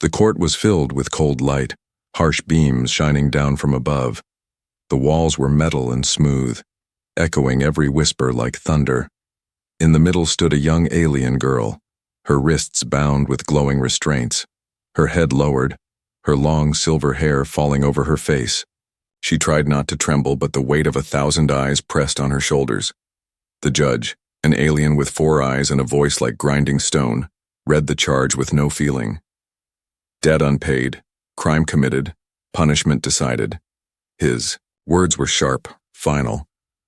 The court was filled with cold light, harsh beams shining down from above. The walls were metal and smooth, echoing every whisper like thunder. In the middle stood a young alien girl, her wrists bound with glowing restraints, her head lowered, her long silver hair falling over her face. She tried not to tremble, but the weight of 1,000 eyes pressed on her shoulders. The judge, an alien with 4 eyes and a voice like grinding stone, read the charge with no feeling. Debt unpaid, crime committed, punishment decided. His words were sharp, final.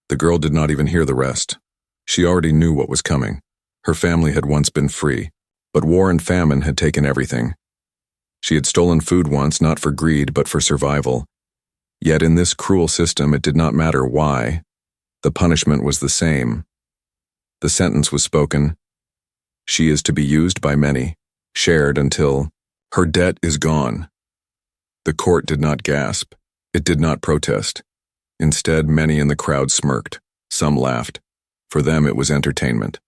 The girl did not even hear the rest. She already knew what was coming. Her family had once been free, but war and famine had taken everything. She had stolen food once, not for greed, but for survival. Yet in this cruel system, it did not matter why. The punishment was the same. The sentence was spoken. She is to be used by many, shared until her debt is gone. The court did not gasp. It did not protest. Instead, many in the crowd smirked. Some laughed. For them, it was entertainment.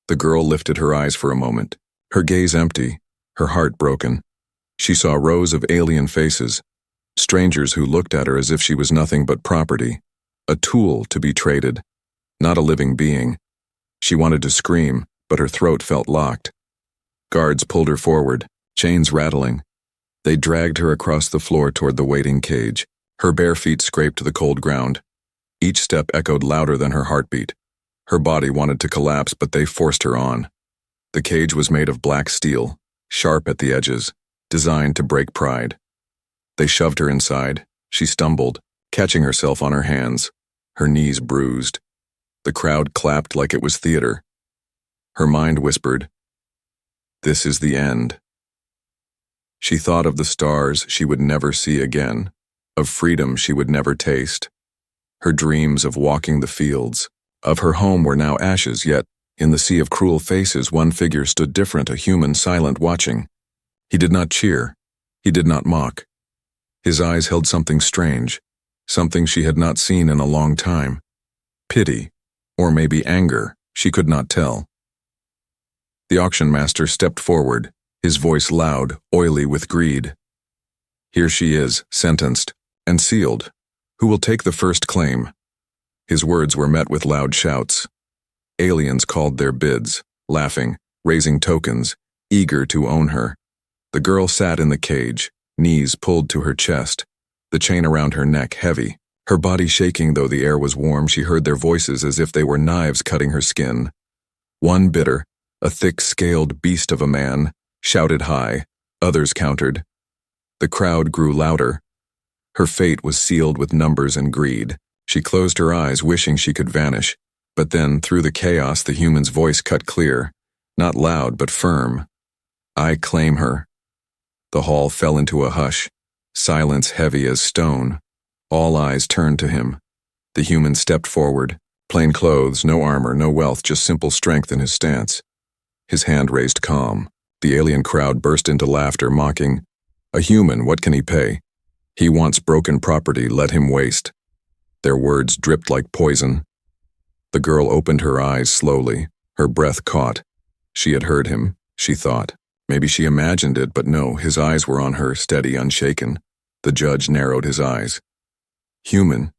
The girl lifted her eyes for a moment, her gaze empty, her heart broken. She saw rows of alien faces, strangers who looked at her as if she was nothing but property, a tool to be traded, not a living being. She wanted to scream, but her throat felt locked. Guards pulled her forward, chains rattling. They dragged her across the floor toward the waiting cage. Her bare feet scraped the cold ground. Each step echoed louder than her heartbeat. Her body wanted to collapse, but they forced her on. The cage was made of black steel, sharp at the edges, designed to break pride. They shoved her inside. She stumbled, catching herself on her hands, her knees bruised. The crowd clapped like it was theater. Her mind whispered, "This is the end." She thought of the stars she would never see again, of freedom she would never taste. Her dreams of walking the fields, of her home were now ashes, yet, in the sea of cruel faces, one figure stood different, a human, silent, watching. He did not cheer. He did not mock. His eyes held something strange, something she had not seen in a long time. Pity, or maybe anger, she could not tell. The auction master stepped forward, his voice loud, oily with greed. "Here she is, sentenced, and sealed. Who will take the first claim?" His words were met with loud shouts. Aliens called their bids, laughing, raising tokens, eager to own her. The girl sat in the cage, knees pulled to her chest, the chain around her neck heavy. Her body shaking, though the air was warm. She heard their voices as if they were knives cutting her skin. One bitter, a thick-scaled beast of a man, shouted high. Others countered. The crowd grew louder. Her fate was sealed with numbers and greed. She closed her eyes, wishing she could vanish. But then, through the chaos, the human's voice cut clear, not loud but firm. "I claim her." The hall fell into a hush, silence heavy as stone. All eyes turned to him. The human stepped forward, plain clothes, no armor, no wealth, just simple strength in his stance. His hand raised calm. The alien crowd burst into laughter, mocking, "A human, what can he pay? He wants broken property, let him waste." Their words dripped like poison. The girl opened her eyes slowly, her breath caught. She had heard him, she thought. Maybe she imagined it, but no, his eyes were on her, steady, unshaken. The judge narrowed his eyes. "Human,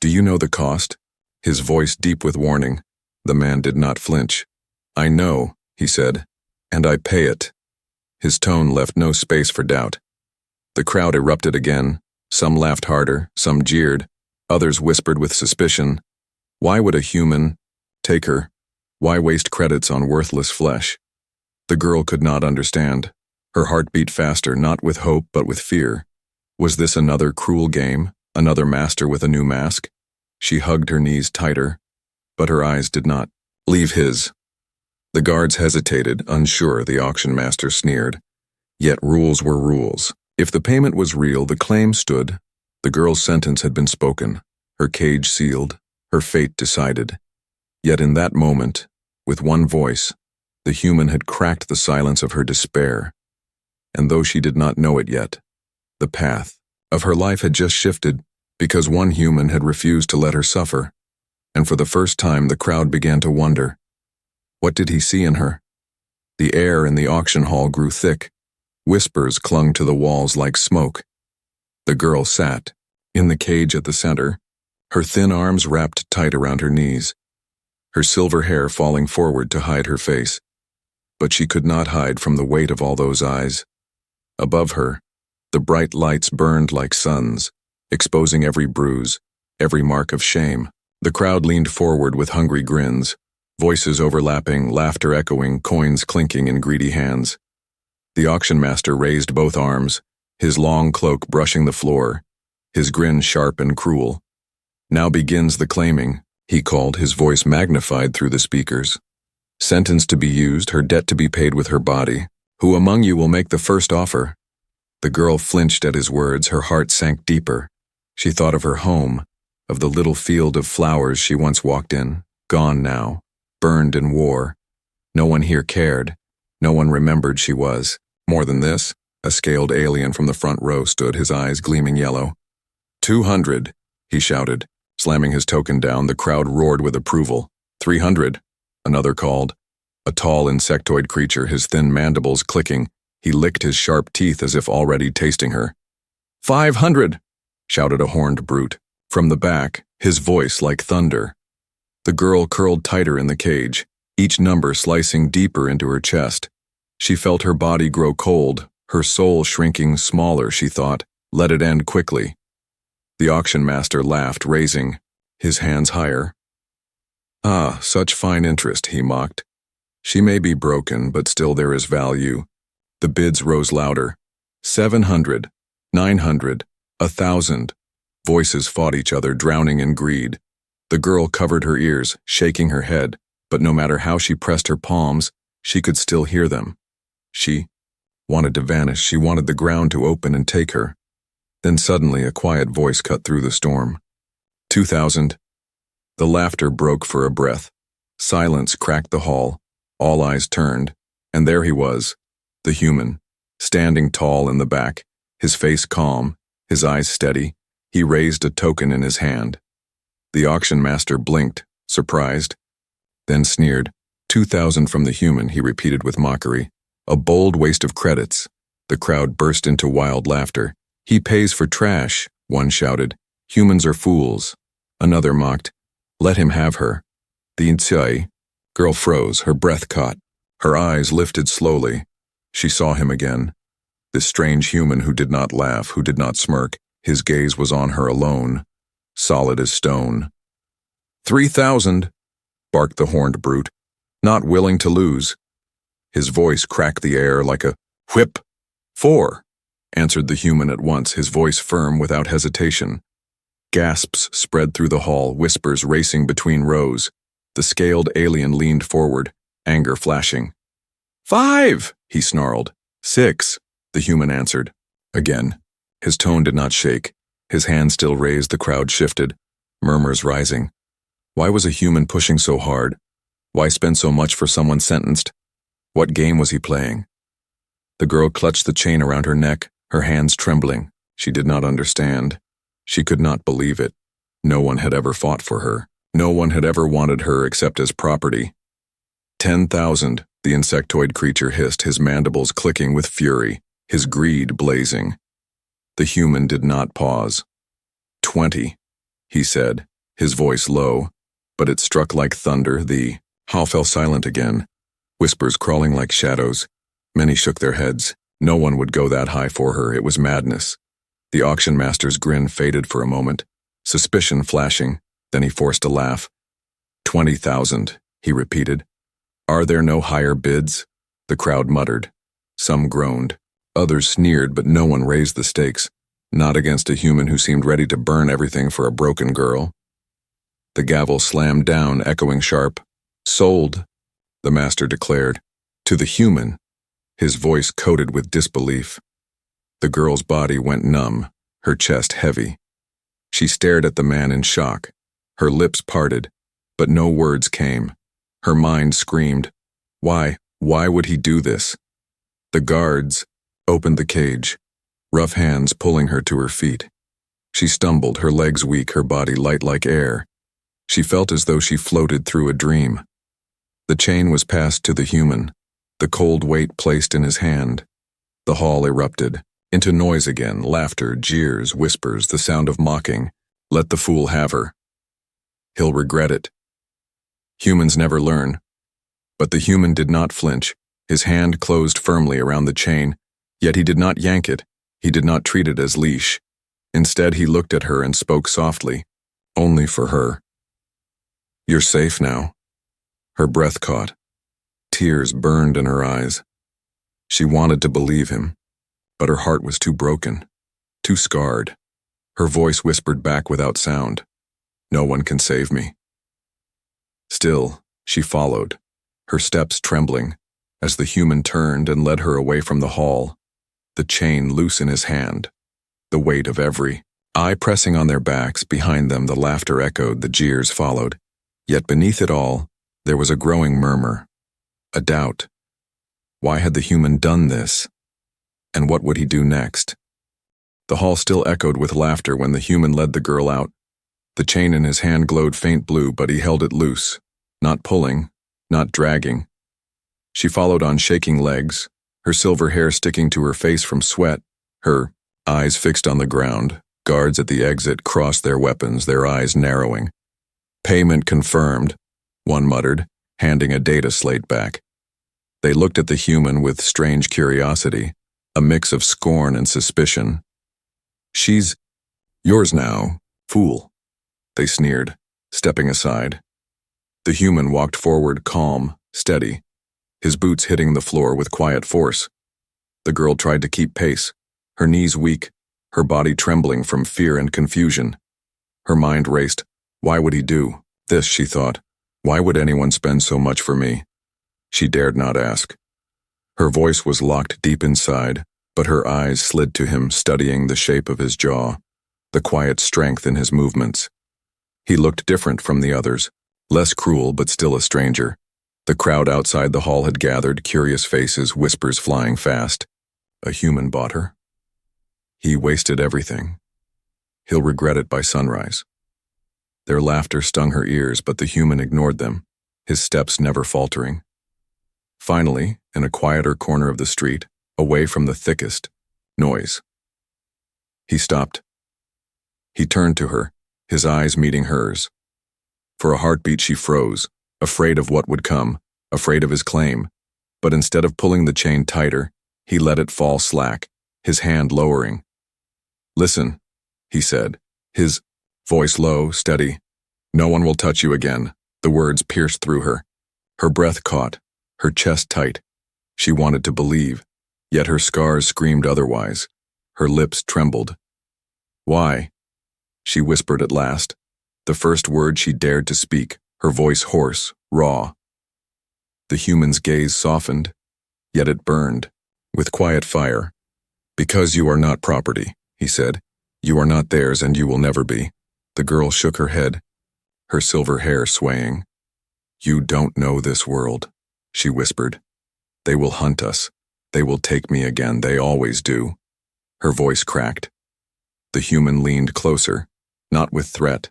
do you know the cost?" His voice deep with warning. The man did not flinch. "I know," he said, "and I pay it." His tone left no space for doubt. The crowd erupted again. Some laughed harder, some jeered. Others whispered with suspicion. Why would a human take her? Why waste credits on worthless flesh? The girl could not understand. Her heart beat faster, not with hope but with fear. Was this another cruel game? Another master with a new mask? She hugged her knees tighter, but her eyes did not leave his. The guards hesitated, unsure. The auction master sneered. Yet rules were rules. If the payment was real, the claim stood. The girl's sentence had been spoken, her cage sealed, her fate decided. Yet in that moment, with one voice, the human had cracked the silence of her despair. And though she did not know it yet, the path of her life had just shifted because one human had refused to let her suffer. And for the first time, the crowd began to wonder. What did he see in her? The air in the auction hall grew thick. Whispers clung to the walls like smoke. The girl sat, in the cage at the center, her thin arms wrapped tight around her knees, her silver hair falling forward to hide her face. But she could not hide from the weight of all those eyes. Above her, the bright lights burned like suns, exposing every bruise, every mark of shame. The crowd leaned forward with hungry grins, voices overlapping, laughter echoing, coins clinking in greedy hands. The auction master raised both arms, his long cloak brushing the floor, his grin sharp and cruel. "Now begins the claiming," he called, his voice magnified through the speakers. "Sentence to be used, her debt to be paid with her body. Who among you will make the first offer?" The girl flinched at his words, her heart sank deeper. She thought of her home, of the little field of flowers she once walked in, gone now, burned in war. No one here cared. No one remembered she was. More than this, a scaled alien from the front row stood, his eyes gleaming yellow. 200, he shouted, slamming his token down. The crowd roared with approval. 300, another called. A tall insectoid creature, his thin mandibles clicking, he licked his sharp teeth as if already tasting her. 500, shouted a horned brute. From the back, his voice like thunder. The girl curled tighter in the cage, each number slicing deeper into her chest. She felt her body grow cold, her soul shrinking smaller, she thought. Let it end quickly. The auction master laughed, raising his hands higher. "Ah, such fine interest," he mocked. "She may be broken, but still there is value." The bids rose louder. 700, 900, 1,000. Voices fought each other, drowning in greed. The girl covered her ears, shaking her head, but no matter how she pressed her palms, she could still hear them. She wanted to vanish. She wanted the ground to open and take her. Then suddenly a quiet voice cut through the storm. 2,000. The laughter broke for a breath. Silence cracked the hall. All eyes turned, and there he was, the human, standing tall in the back, his face calm, his eyes steady. He raised a token in his hand. The auction master blinked, surprised, then sneered. 2,000 from the human, he repeated with mockery. A bold waste of credits. The crowd burst into wild laughter. "He pays for trash," one shouted. "Humans are fools." Another mocked. "Let him have her." The insei girl froze, her breath caught. Her eyes lifted slowly. She saw him again. This strange human who did not laugh, who did not smirk. His gaze was on her alone, solid as stone. 3,000, barked the horned brute, not willing to lose. His voice cracked the air like a whip. 4, answered the human at once, his voice firm without hesitation. Gasps spread through the hall, whispers racing between rows. The scaled alien leaned forward, anger flashing. 5, he snarled. 6, the human answered. Again. His tone did not shake. His hand still raised. The crowd shifted, murmurs rising. Why was a human pushing so hard? Why spend so much for someone sentenced? What game was he playing? The girl clutched the chain around her neck, her hands trembling. She did not understand. She could not believe it. No one had ever fought for her. No one had ever wanted her except as property. 10,000, the insectoid creature hissed, his mandibles clicking with fury, his greed blazing. The human did not pause. 20, he said, his voice low, but it struck like thunder. The hall fell silent again, whispers crawling like shadows. Many shook their heads. No one would go that high for her. It was madness. The auction master's grin faded for a moment, suspicion flashing. Then he forced a laugh. 20,000, he repeated. Are there no higher bids? The crowd muttered. Some groaned. Others sneered, but no one raised the stakes, not against a human who seemed ready to burn everything for a broken girl. The gavel slammed down, echoing sharp. Sold, the master declared, to the human, his voice coated with disbelief. The girl's body went numb, her chest heavy. She stared at the man in shock, her lips parted, but no words came. Her mind screamed, why would he do this? The guards opened the cage, rough hands pulling her to her feet. She stumbled, her legs weak, her body light like air. She felt as though she floated through a dream. The chain was passed to the human, the cold weight placed in his hand. The hall erupted, into noise again, laughter, jeers, whispers, the sound of mocking. Let the fool have her. He'll regret it. Humans never learn. But the human did not flinch. His hand closed firmly around the chain, yet he did not yank it. He did not treat it as leash. Instead, he looked at her and spoke softly, only for her. You're safe now. Her breath caught. Tears burned in her eyes. She wanted to believe him, but her heart was too broken, too scarred. Her voice whispered back without sound. No one can save me. Still, she followed, her steps trembling, as the human turned and led her away from the hall, the chain loose in his hand, the weight of every eye pressing on their backs. Behind them the laughter echoed, the jeers followed. Yet beneath it all, there was a growing murmur, a doubt. Why had the human done this? And what would he do next? The hall still echoed with laughter when the human led the girl out. The chain in his hand glowed faint blue, but he held it loose, not pulling, not dragging. She followed on shaking legs, her silver hair sticking to her face from sweat, her eyes fixed on the ground. Guards at the exit crossed their weapons, their eyes narrowing. Payment confirmed, one muttered, handing a data slate back. They looked at the human with strange curiosity, a mix of scorn and suspicion. She's yours now, fool, they sneered, stepping aside. The human walked forward, calm, steady, his boots hitting the floor with quiet force. The girl tried to keep pace, her knees weak, her body trembling from fear and confusion. Her mind raced. Why would he do this, she thought. Why would anyone spend so much for me? She dared not ask. Her voice was locked deep inside, but her eyes slid to him, studying the shape of his jaw, the quiet strength in his movements. He looked different from the others, less cruel but still a stranger. The crowd outside the hall had gathered, curious faces, whispers flying fast. A human bought her? He wasted everything. He'll regret it by sunrise. Their laughter stung her ears, but the human ignored them, his steps never faltering. Finally, in a quieter corner of the street, away from the thickest noise, he stopped. He turned to her, his eyes meeting hers. For a heartbeat she froze, afraid of what would come, afraid of his claim. But instead of pulling the chain tighter, he let it fall slack, his hand lowering. Listen, he said, his voice low, steady. No one will touch you again. The words pierced through her. Her breath caught, her chest tight. She wanted to believe, yet her scars screamed otherwise. Her lips trembled. Why? She whispered at last, the first word she dared to speak, her voice hoarse, raw. The human's gaze softened, yet it burned, with quiet fire. Because you are not property, he said. You are not theirs, and you will never be. The girl shook her head, her silver hair swaying. You don't know this world, she whispered. They will hunt us. They will take me again. They always do. Her voice cracked. The human leaned closer, not with threat,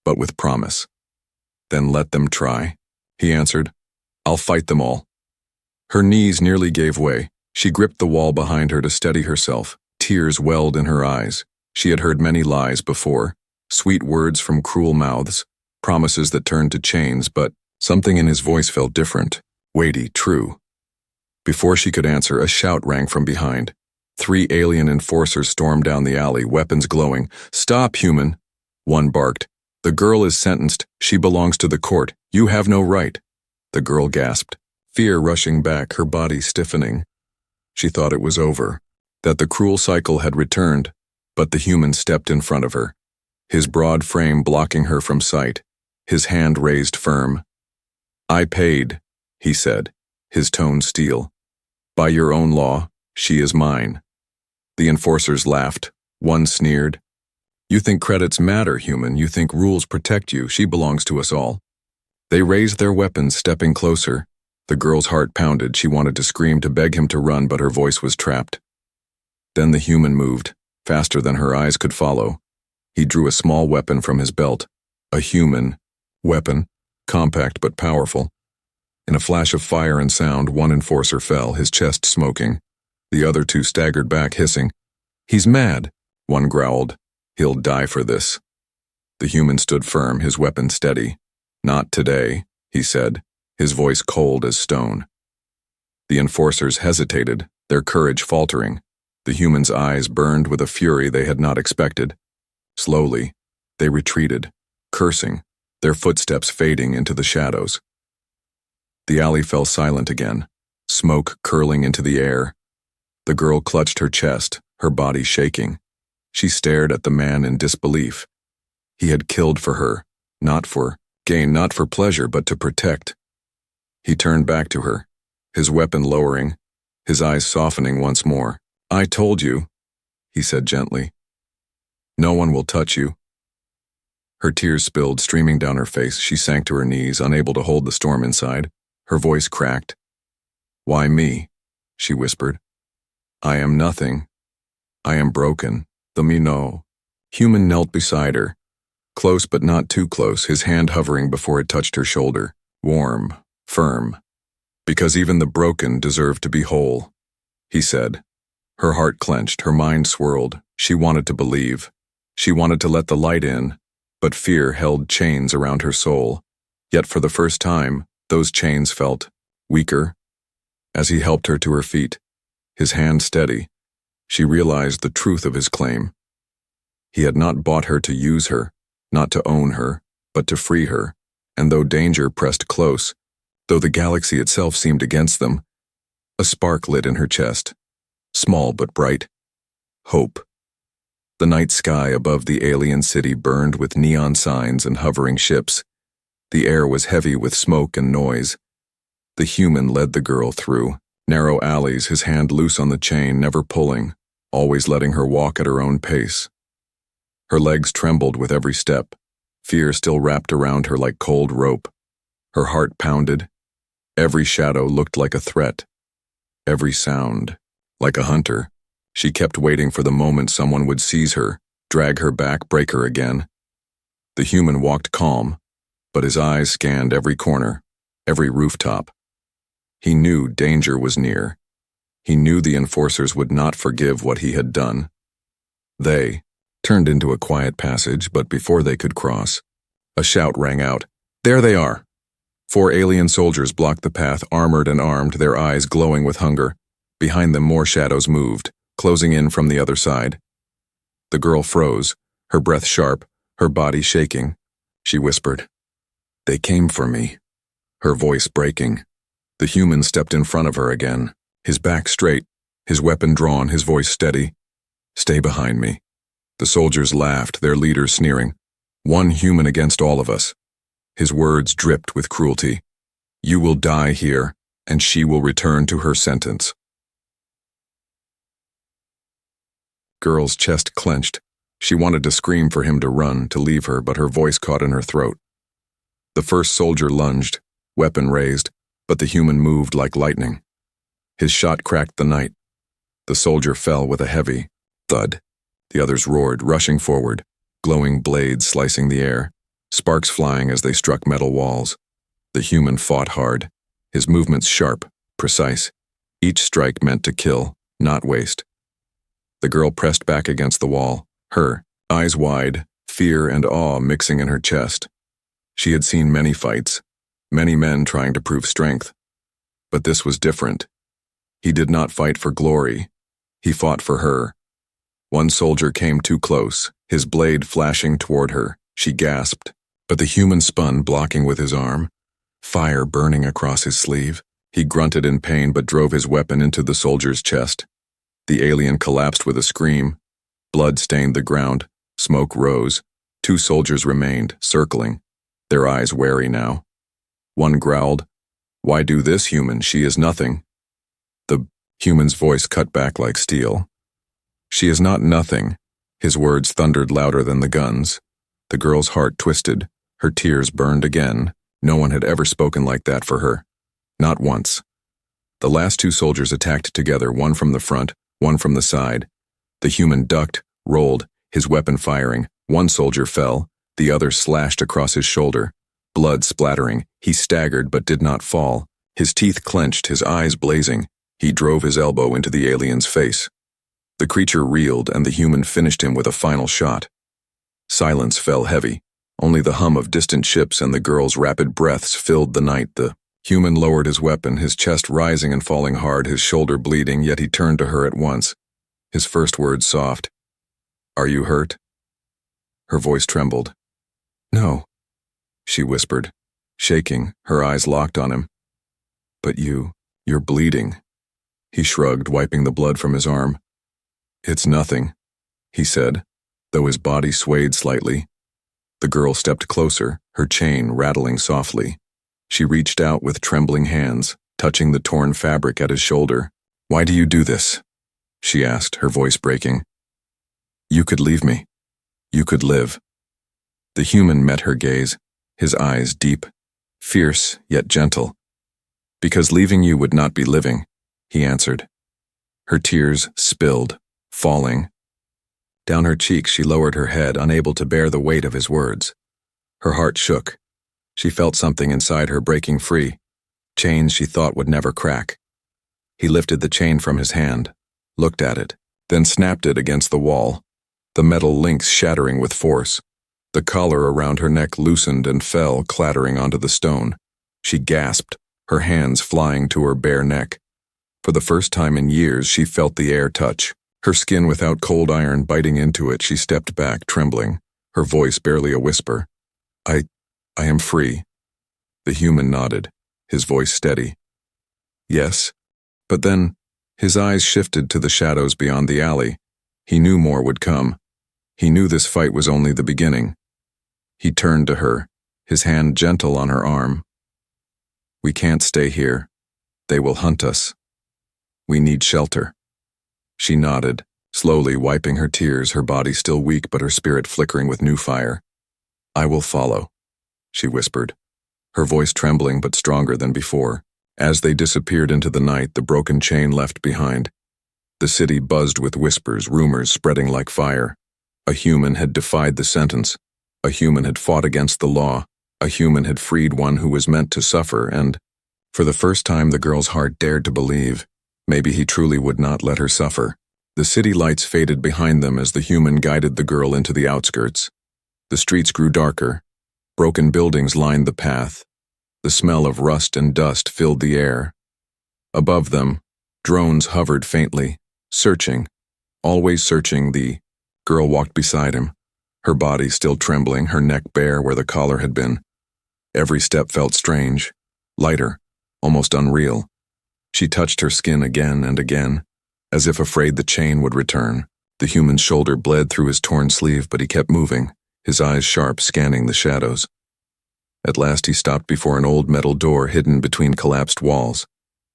but with promise. Then let them try, he answered. I'll fight them all. Her knees nearly gave way. She gripped the wall behind her to steady herself. Tears welled in her eyes. She had heard many lies before, sweet words from cruel mouths, promises that turned to chains, but something in his voice felt different, weighty, true. Before she could answer, a shout rang from behind. 3 alien enforcers stormed down the alley, weapons glowing. Stop, human! One barked. The girl is sentenced. She belongs to the court. You have no right. The girl gasped, fear rushing back, her body stiffening. She thought it was over, that the cruel cycle had returned, but the human stepped in front of her, his broad frame blocking her from sight, his hand raised firm. I paid, he said, his tone steel. By your own law, she is mine. The enforcers laughed. One sneered. You think credits matter, human. You think rules protect you. She belongs to us all. They raised their weapons, stepping closer. The girl's heart pounded. She wanted to scream, to beg him to run, but her voice was trapped. Then the human moved, faster than her eyes could follow. He drew a small weapon from his belt. A human weapon, compact but powerful. In a flash of fire and sound, one enforcer fell, his chest smoking. The other two staggered back, hissing. "He's mad," one growled. "He'll die for this." The human stood firm, his weapon steady. "Not today," he said, his voice cold as stone. The enforcers hesitated, their courage faltering. The human's eyes burned with a fury they had not expected. Slowly, they retreated, cursing, their footsteps fading into the shadows. The alley fell silent again, smoke curling into the air. The girl clutched her chest, her body shaking. She stared at the man in disbelief. He had killed for her, not for gain, not for pleasure, but to protect. He turned back to her, his weapon lowering, his eyes softening once more. "I told you," he said gently. "No one will touch you." Her tears spilled, streaming down her face. She sank to her knees, unable to hold the storm inside. Her voice cracked. "Why me?" she whispered. "I am nothing. I am broken. The me know." Human knelt beside her, close but not too close, his hand hovering before it touched her shoulder, warm, firm. "Because even the broken deserve to be whole," he said. Her heart clenched, her mind swirled. She wanted to believe. She wanted to let the light in, but fear held chains around her soul. Yet for the first time, those chains felt weaker. As he helped her to her feet, his hand steady, she realized the truth of his claim. He had not bought her to use her, not to own her, but to free her, and though danger pressed close, though the galaxy itself seemed against them, a spark lit in her chest, small but bright. Hope. The night sky above the alien city burned with neon signs and hovering ships. The air was heavy with smoke and noise. The human led the girl through narrow alleys, his hand loose on the chain, never pulling, always letting her walk at her own pace. Her legs trembled with every step, fear still wrapped around her like cold rope. Her heart pounded. Every shadow looked like a threat. Every sound, like a hunter. She kept waiting for the moment someone would seize her, drag her back, break her again. The human walked calm, but his eyes scanned every corner, every rooftop. He knew danger was near. He knew the enforcers would not forgive what he had done. They turned into a quiet passage, but before they could cross, a shout rang out. "There they are!" 4 alien soldiers blocked the path, armored and armed, their eyes glowing with hunger. Behind them more shadows moved, closing in from the other side. The girl froze, her breath sharp, her body shaking. She whispered, "They came for me," her voice breaking. The human stepped in front of her again, his back straight, his weapon drawn, his voice steady. "Stay behind me." The soldiers laughed, their leader sneering. "One human against all of us." His words dripped with cruelty. "You will die here, and she will return to her sentence." Girl's chest clenched. She wanted to scream for him to run, to leave her, but her voice caught in her throat. The first soldier lunged, weapon raised, but the human moved like lightning. His shot cracked the night. The soldier fell with a heavy thud. The others roared, rushing forward, glowing blades slicing the air, sparks flying as they struck metal walls. The human fought hard, his movements sharp, precise. Each strike meant to kill, not waste. The girl pressed back against the wall, her eyes wide, fear and awe mixing in her chest. She had seen many fights, many men trying to prove strength. But this was different. He did not fight for glory. He fought for her. One soldier came too close, his blade flashing toward her. She gasped, but the human spun, blocking with his arm, fire burning across his sleeve. He grunted in pain but drove his weapon into the soldier's chest. The alien collapsed with a scream. Blood stained the ground. Smoke rose. 2 soldiers remained, circling, their eyes wary now. One growled, "Why do this, human? She is nothing." The human's voice cut back like steel. "She is not nothing." His words thundered louder than the guns. The girl's heart twisted. Her tears burned again. No one had ever spoken like that for her. Not once. The last 2 soldiers attacked together, one from the front, one from the side. The human ducked, rolled, his weapon firing. One soldier fell, the other slashed across his shoulder. Blood splattering, he staggered but did not fall. His teeth clenched, his eyes blazing. He drove his elbow into the alien's face. The creature reeled, and the human finished him with a final shot. Silence fell heavy. Only the hum of distant ships and the girl's rapid breaths filled the night. The human lowered his weapon, his chest rising and falling hard, his shoulder bleeding, yet he turned to her at once. His first words soft. "Are you hurt?" Her voice trembled. "No," she whispered, shaking, her eyes locked on him. "But you're bleeding." He shrugged, wiping the blood from his arm. "It's nothing," he said, though his body swayed slightly. The girl stepped closer, her chain rattling softly. She reached out with trembling hands, touching the torn fabric at his shoulder. "Why do you do this?" she asked, her voice breaking. "You could leave me. You could live." The human met her gaze, his eyes deep, fierce yet gentle. "Because leaving you would not be living," he answered. Her tears spilled, falling. Down her cheeks she lowered her head, unable to bear the weight of his words. Her heart shook. She felt something inside her breaking free, chains she thought would never crack. He lifted the chain from his hand, looked at it, then snapped it against the wall, the metal links shattering with force. The collar around her neck loosened and fell, clattering onto the stone. She gasped, her hands flying to her bare neck. For the first time in years, she felt the air touch. Her skin without cold iron biting into it, she stepped back, trembling, her voice barely a whisper. I am free." The human nodded, his voice steady. "Yes." But then, his eyes shifted to the shadows beyond the alley. He knew more would come. He knew this fight was only the beginning. He turned to her, his hand gentle on her arm. "We can't stay here. They will hunt us. We need shelter." She nodded, slowly wiping her tears, her body still weak but her spirit flickering with new fire. "I will follow," she whispered, her voice trembling but stronger than before. As they disappeared into the night, the broken chain left behind. The city buzzed with whispers, rumors spreading like fire. A human had defied the sentence. A human had fought against the law. A human had freed one who was meant to suffer, and, for the first time, the girl's heart dared to believe. Maybe he truly would not let her suffer. The city lights faded behind them as the human guided the girl into the outskirts. The streets grew darker. Broken buildings lined the path. The smell of rust and dust filled the air. Above them, drones hovered faintly, searching, always searching. The girl walked beside him, her body still trembling, her neck bare where the collar had been. Every step felt strange, lighter, almost unreal. She touched her skin again and again, as if afraid the chain would return. The human's shoulder bled through his torn sleeve, but he kept moving, his eyes sharp, scanning the shadows. At last he stopped before an old metal door hidden between collapsed walls.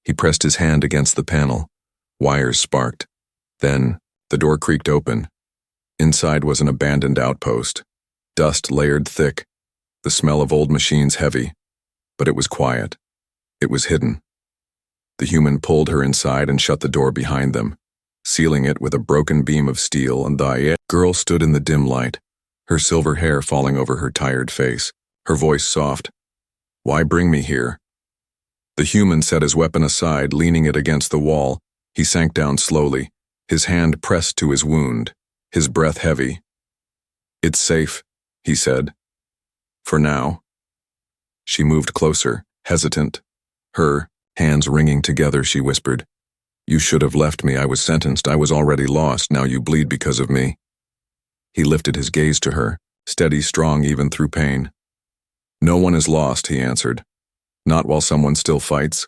He pressed his hand against the panel. Wires sparked. Then, the door creaked open. Inside was an abandoned outpost. Dust layered thick, the smell of old machines heavy. But it was quiet. It was hidden. The human pulled her inside and shut the door behind them, sealing it with a broken beam of steel, and the girl stood in the dim light, her silver hair falling over her tired face, her voice soft. "Why bring me here?" The human set his weapon aside, leaning it against the wall. He sank down slowly, his hand pressed to his wound, his breath heavy. "It's safe," he said. "For now." She moved closer, hesitant. Her hands wringing together, she whispered, "You should have left me. I was sentenced. I was already lost. Now you bleed because of me." He lifted his gaze to her, steady, strong even through pain. "No one is lost," he answered. "Not while someone still fights."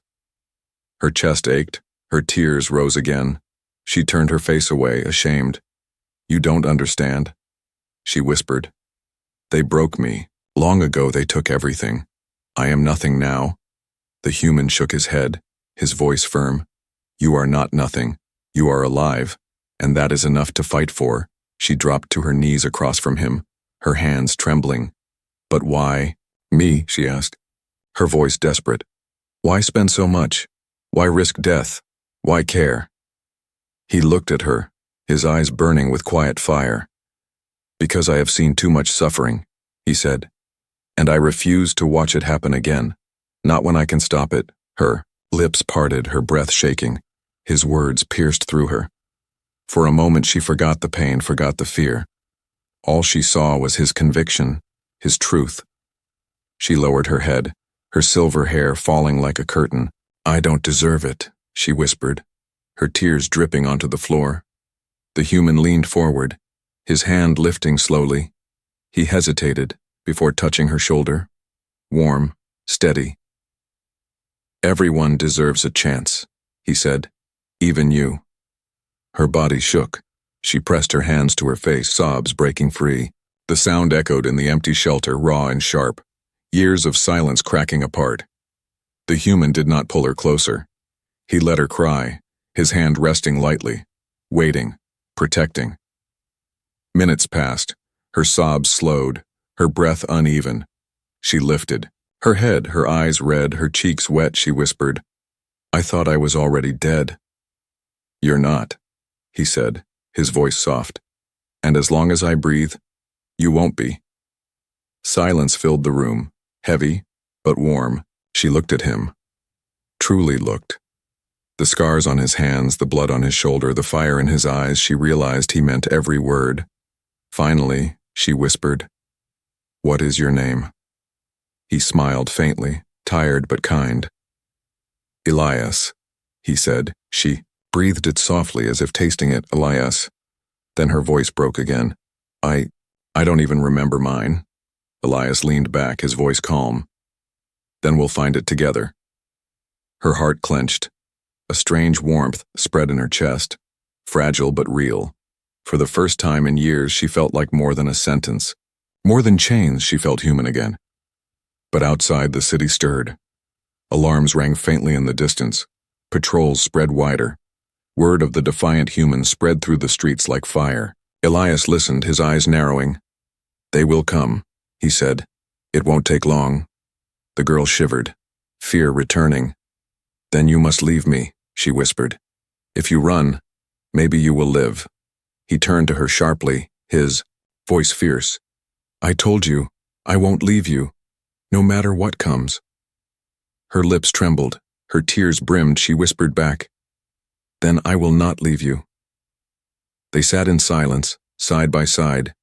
Her chest ached, her tears rose again. She turned her face away, ashamed. "You don't understand," she whispered. "They broke me. Long ago they took everything. I am nothing now." The human shook his head, his voice firm. "You are not nothing. You are alive, and that is enough to fight for." She dropped to her knees across from him, her hands trembling. "But why me?" she asked, her voice desperate. "Why spend so much? Why risk death? Why care?" He looked at her, his eyes burning with quiet fire. "Because I have seen too much suffering," he said, "and I refuse to watch it happen again. Not when I can stop it." Her lips parted, her breath shaking. His words pierced through her. For a moment she forgot the pain, forgot the fear. All she saw was his conviction, his truth. She lowered her head, her silver hair falling like a curtain. "I don't deserve it," she whispered, her tears dripping onto the floor. The human leaned forward, his hand lifting slowly. He hesitated before touching her shoulder. Warm, steady. "Everyone deserves a chance," he said. "Even you." Her body shook. She pressed her hands to her face, sobs breaking free. The sound echoed in the empty shelter, raw and sharp. Years of silence cracking apart. The human did not pull her closer. He let her cry, his hand resting lightly, waiting, protecting. Minutes passed. Her sobs slowed, her breath uneven. She lifted. Her head, her eyes red, her cheeks wet, she whispered, "I thought I was already dead." "You're not," he said, his voice soft. "And as long as I breathe, you won't be." Silence filled the room, heavy, but warm. She looked at him. Truly looked. The scars on his hands, the blood on his shoulder, the fire in his eyes, she realized he meant every word. Finally, she whispered, "What is your name?" He smiled faintly, tired but kind. "Elias," he said. She breathed it softly as if tasting it. "Elias." Then her voice broke again. I don't even remember mine." Elias leaned back, his voice calm. "Then we'll find it together." Her heart clenched. A strange warmth spread in her chest, fragile but real. For the first time in years, she felt like more than a sentence. More than chains, she felt human again. But outside, the city stirred. Alarms rang faintly in the distance. Patrols spread wider. Word of the defiant humans spread through the streets like fire. Elias listened, his eyes narrowing. "They will come," he said. "It won't take long." The girl shivered, fear returning. "Then you must leave me," she whispered. "If you run, maybe you will live." He turned to her sharply, his voice fierce. "I told you, I won't leave you, no matter what comes." Her lips trembled, her tears brimmed, she whispered back, "Then I will not leave you." They sat in silence, side by side,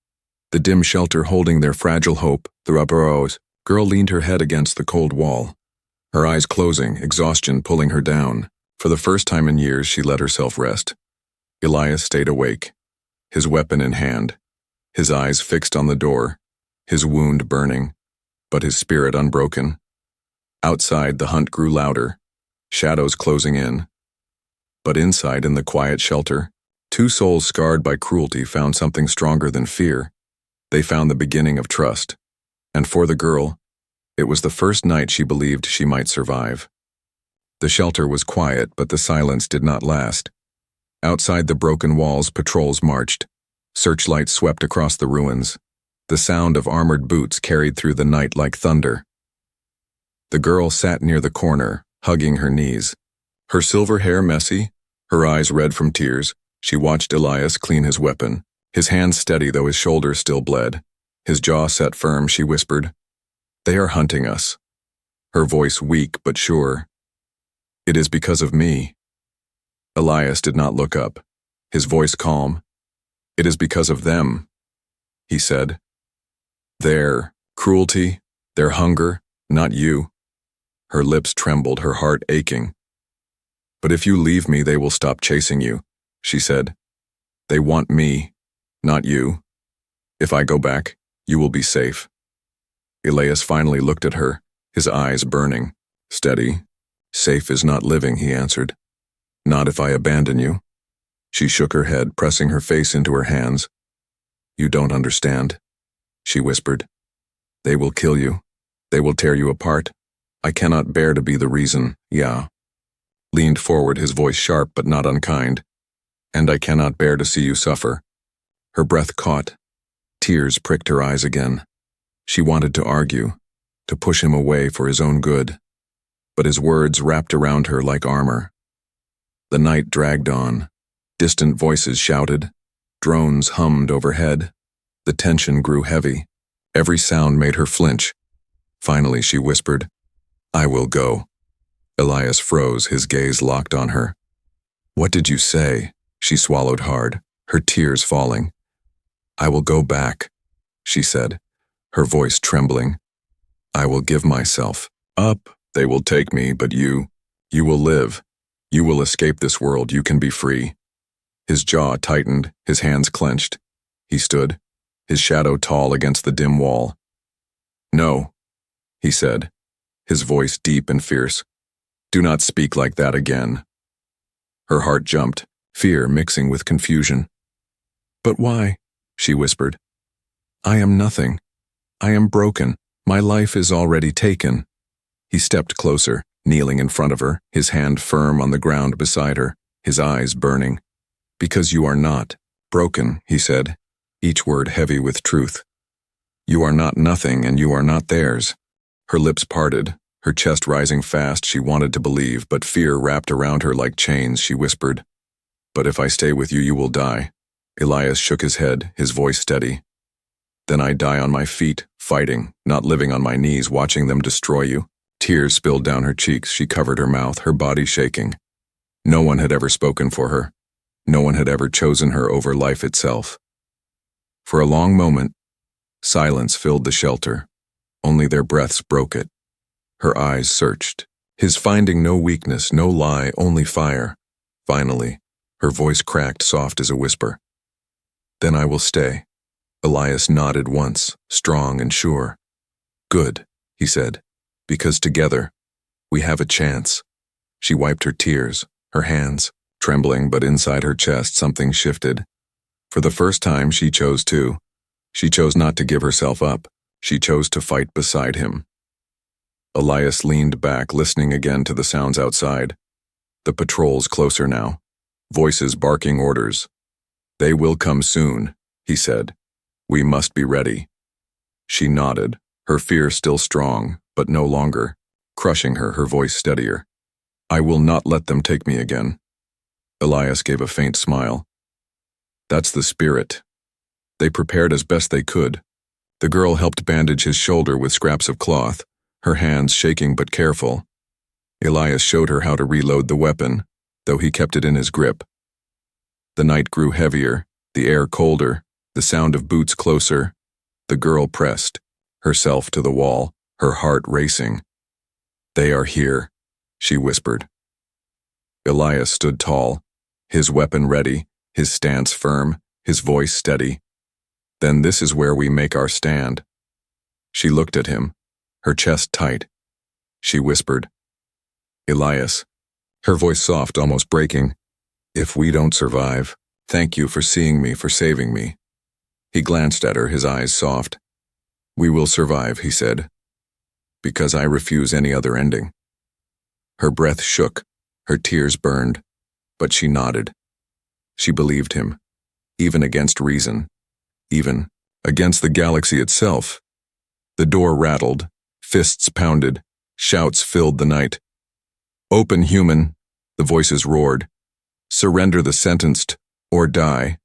the dim shelter holding their fragile hope. The Rabaros girl leaned her head against the cold wall, her eyes closing, exhaustion pulling her down. For the first time in years, she let herself rest. Elias stayed awake, his weapon in hand, his eyes fixed on the door, his wound burning, but his spirit unbroken. Outside, the hunt grew louder, shadows closing in. But inside, in the quiet shelter, two souls scarred by cruelty found something stronger than fear. They found the beginning of trust. And for the girl, it was the first night she believed she might survive. The shelter was quiet, but the silence did not last. Outside the broken walls, patrols marched. Searchlights swept across the ruins. The sound of armored boots carried through the night like thunder. The girl sat near the corner, hugging her knees. Her silver hair messy, her eyes red from tears, she watched Elias clean his weapon, his hands steady though his shoulders still bled. His jaw set firm, she whispered, "They are hunting us." Her voice weak but sure. "It is because of me." Elias did not look up, his voice calm. "It is because of them," he said. "Their cruelty, their hunger, not you." Her lips trembled, her heart aching. "But if you leave me, they will stop chasing you," she said. "They want me, not you. If I go back, you will be safe." Elias finally looked at her, his eyes burning. "Steady. Safe is not living," he answered. "Not if I abandon you." She shook her head, pressing her face into her hands. "You don't understand," she whispered. "They will kill you. They will tear you apart. I cannot bear to be the reason, yeah." Leaned forward, his voice sharp but not unkind. "And I cannot bear to see you suffer." Her breath caught. Tears pricked her eyes again. She wanted to argue, to push him away for his own good. But his words wrapped around her like armor. The night dragged on. Distant voices shouted. Drones hummed overhead. The tension grew heavy. Every sound made her flinch. Finally, she whispered, "I will go." Elias froze, his gaze locked on her. What did you say? She swallowed hard, her tears falling. I will go back, she said, her voice trembling. I will give myself up. They will take me, but you will live. You will escape this world. You can be free. His jaw tightened, his hands clenched. He stood, his shadow tall against the dim wall. No, he said, his voice deep and fierce. Do not speak like that again. Her heart jumped, fear mixing with confusion. But why? She whispered. I am nothing. I am broken. My life is already taken. He stepped closer, kneeling in front of her, his hand firm on the ground beside her, his eyes burning. Because you are not broken, he said, each word heavy with truth. You are not nothing and you are not theirs. Her lips parted, her chest rising fast. She wanted to believe, but fear wrapped around her like chains. She whispered, But if I stay with you, you will die. Elias shook his head, his voice steady. Then I die on my feet, fighting, not living on my knees, watching them destroy you. Tears spilled down her cheeks. She covered her mouth, her body shaking. No one had ever spoken for her. No one had ever chosen her over life itself. For a long moment, silence filled the shelter. Only their breaths broke it. Her eyes searched, his finding no weakness, no lie, only fire. Finally, her voice cracked soft as a whisper. Then I will stay. Elias nodded once, strong and sure. Good, he said, because together, we have a chance. She wiped her tears, her hands, trembling, but inside her chest something shifted. For the first time she chose to. She chose not to give herself up. She chose to fight beside him. Elias leaned back, listening again to the sounds outside. The patrol's closer now. Voices barking orders. They will come soon, he said. We must be ready. She nodded, her fear still strong, but no longer, crushing her, her voice steadier. I will not let them take me again. Elias gave a faint smile. That's the spirit. They prepared as best they could. The girl helped bandage his shoulder with scraps of cloth, her hands shaking but careful. Elias showed her how to reload the weapon, though he kept it in his grip. The night grew heavier, the air colder, the sound of boots closer. The girl pressed, herself to the wall, her heart racing. They are here, she whispered. Elias stood tall, his weapon ready, his stance firm, his voice steady. Then this is where we make our stand. She looked at him, her chest tight. She whispered, Elias, her voice soft, almost breaking. If we don't survive, thank you for seeing me, for saving me. He glanced at her, his eyes soft. We will survive, he said, because I refuse any other ending. Her breath shook, her tears burned, but she nodded. She believed him, even against reason, even against the galaxy itself. The door rattled, fists pounded, shouts filled the night. Open, human, the voices roared. Surrender the sentenced, or die.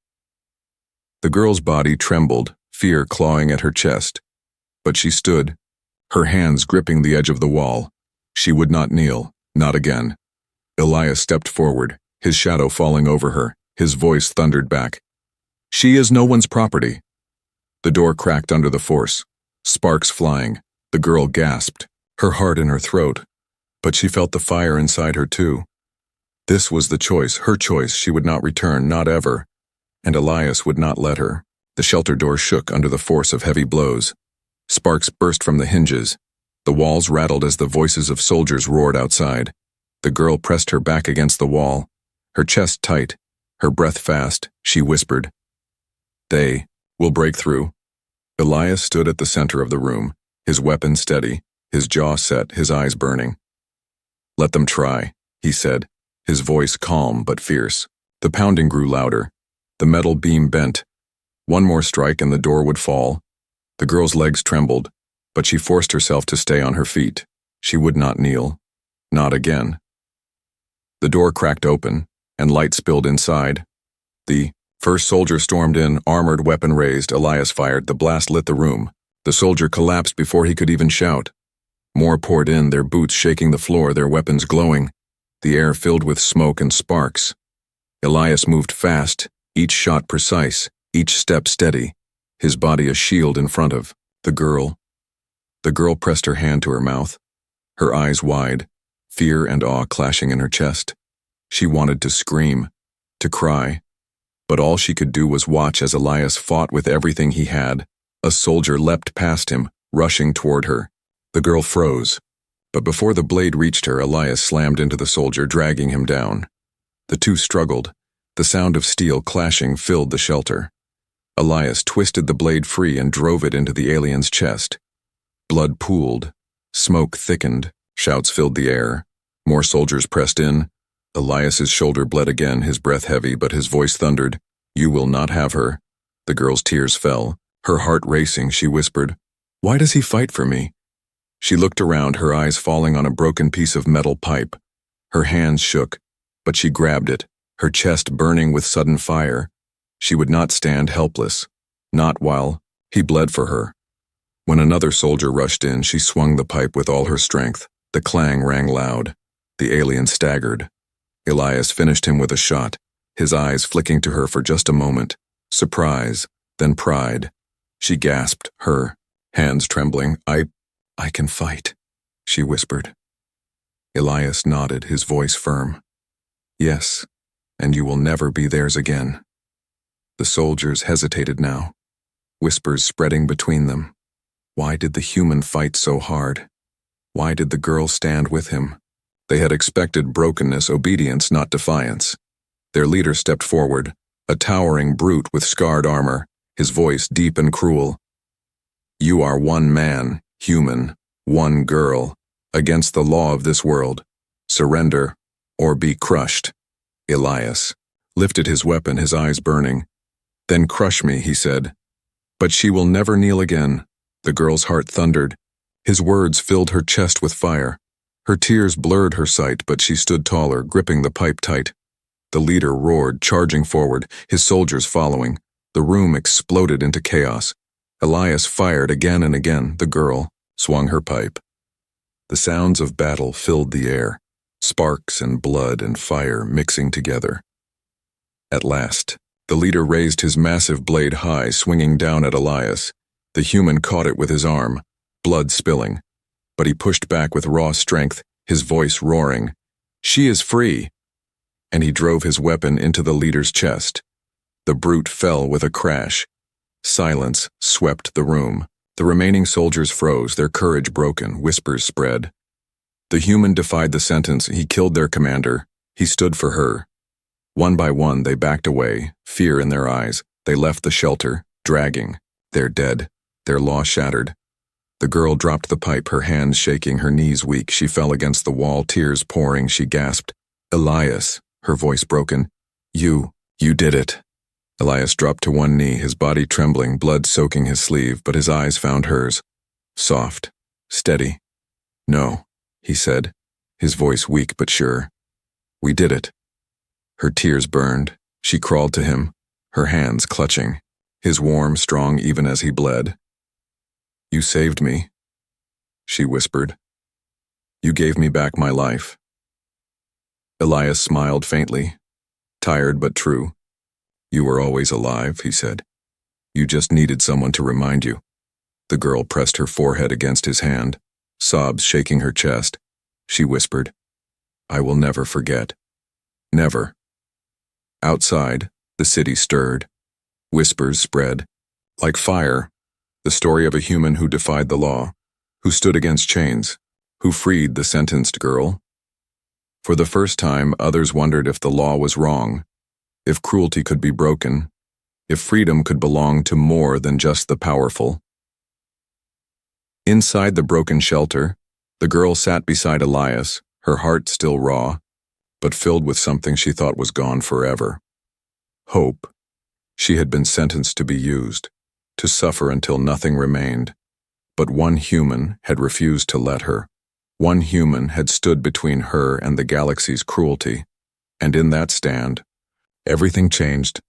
The girl's body trembled, fear clawing at her chest. But she stood, her hands gripping the edge of the wall. She would not kneel, not again. Elias stepped forward, his shadow falling over her, his voice thundered back. She is no one's property. The door cracked under the force, sparks flying. The girl gasped, her heart in her throat. But she felt the fire inside her too. This was the choice, her choice. She would not return, not ever. And Elias would not let her. The shelter door shook under the force of heavy blows. Sparks burst from the hinges. The walls rattled as the voices of soldiers roared outside. The girl pressed her back against the wall, her chest tight, her breath fast. She whispered, They will break through. Elias stood at the center of the room, his weapon steady, his jaw set, his eyes burning. Let them try, he said, his voice calm but fierce. The pounding grew louder. The metal beam bent. One more strike and the door would fall. The girl's legs trembled, but she forced herself to stay on her feet. She would not kneel. Not again. The door cracked open, and light spilled inside. The first soldier stormed in, armored, weapon raised. Elias fired. The blast lit the room. The soldier collapsed before he could even shout. More poured in, their boots shaking the floor, their weapons glowing. The air filled with smoke and sparks. Elias moved fast, each shot precise, each step steady, his body a shield in front of the girl. The girl pressed her hand to her mouth, her eyes wide, fear and awe clashing in her chest. She wanted to scream, to cry, but all she could do was watch as Elias fought with everything he had. A soldier leapt past him, rushing toward her. The girl froze, but before the blade reached her, Elias slammed into the soldier, dragging him down. The two struggled. The sound of steel clashing filled the shelter. Elias twisted the blade free and drove it into the alien's chest. Blood pooled. Smoke thickened. Shouts filled the air. More soldiers pressed in. Elias's shoulder bled again, his breath heavy, but his voice thundered, "You will not have her." The girl's tears fell. Her heart racing, she whispered, "Why does he fight for me?" She looked around, her eyes falling on a broken piece of metal pipe. Her hands shook, but she grabbed it, her chest burning with sudden fire. She would not stand helpless, not while he bled for her. When another soldier rushed in, she swung the pipe with all her strength. The clang rang loud. The alien staggered. Elias finished him with a shot, his eyes flicking to her for just a moment. Surprise, then pride. She gasped, her hands trembling. I can fight," she whispered. Elias nodded, his voice firm. "Yes, and you will never be theirs again." The soldiers hesitated now, whispers spreading between them. Why did the human fight so hard? Why did the girl stand with him? They had expected brokenness, obedience, not defiance. Their leader stepped forward, a towering brute with scarred armor, his voice deep and cruel. "You are one man, human, one girl, against the law of this world. Surrender, or be crushed." Elias lifted his weapon, his eyes burning. "Then crush me," he said. "But she will never kneel again." The girl's heart thundered. His words filled her chest with fire. Her tears blurred her sight, but she stood taller, gripping the pipe tight. The leader roared, charging forward, his soldiers following. The room exploded into chaos. Elias fired again and again. The girl swung her pipe. The sounds of battle filled the air, sparks and blood and fire mixing together. At last, the leader raised his massive blade high, swinging down at Elias. The human caught it with his arm, blood spilling. But he pushed back with raw strength, his voice roaring, "She is free!" And he drove his weapon into the leader's chest. The brute fell with a crash. Silence swept the room. The remaining soldiers froze, their courage broken, whispers spread. The human defied the sentence. He killed their commander. He stood for her. One by one, they backed away, fear in their eyes. They left the shelter, dragging. They're dead, their law shattered. The girl dropped the pipe, her hands shaking, her knees weak. She fell against the wall, tears pouring. She gasped, "Elias," her voice broken. You did it." Elias dropped to one knee, his body trembling, blood soaking his sleeve, but his eyes found hers. Soft, steady. "No," he said, his voice weak but sure. "We did it." Her tears burned. She crawled to him, her hands clutching, his warm, strong even as he bled. "You saved me," she whispered. "You gave me back my life." Elias smiled faintly, tired but true. "You were always alive," he said. "You just needed someone to remind you." The girl pressed her forehead against his hand, sobs shaking her chest. She whispered, "I will never forget. Never." Outside, the city stirred. Whispers spread. Like fire, the story of a human who defied the law, who stood against chains, who freed the sentenced girl. For the first time, others wondered if the law was wrong, if cruelty could be broken, if freedom could belong to more than just the powerful. Inside the broken shelter, the girl sat beside Elias, her heart still raw, but filled with something she thought was gone forever. Hope. She had been sentenced to be used, to suffer until nothing remained. But one human had refused to let her. One human had stood between her and the galaxy's cruelty. And in that stand, everything changed.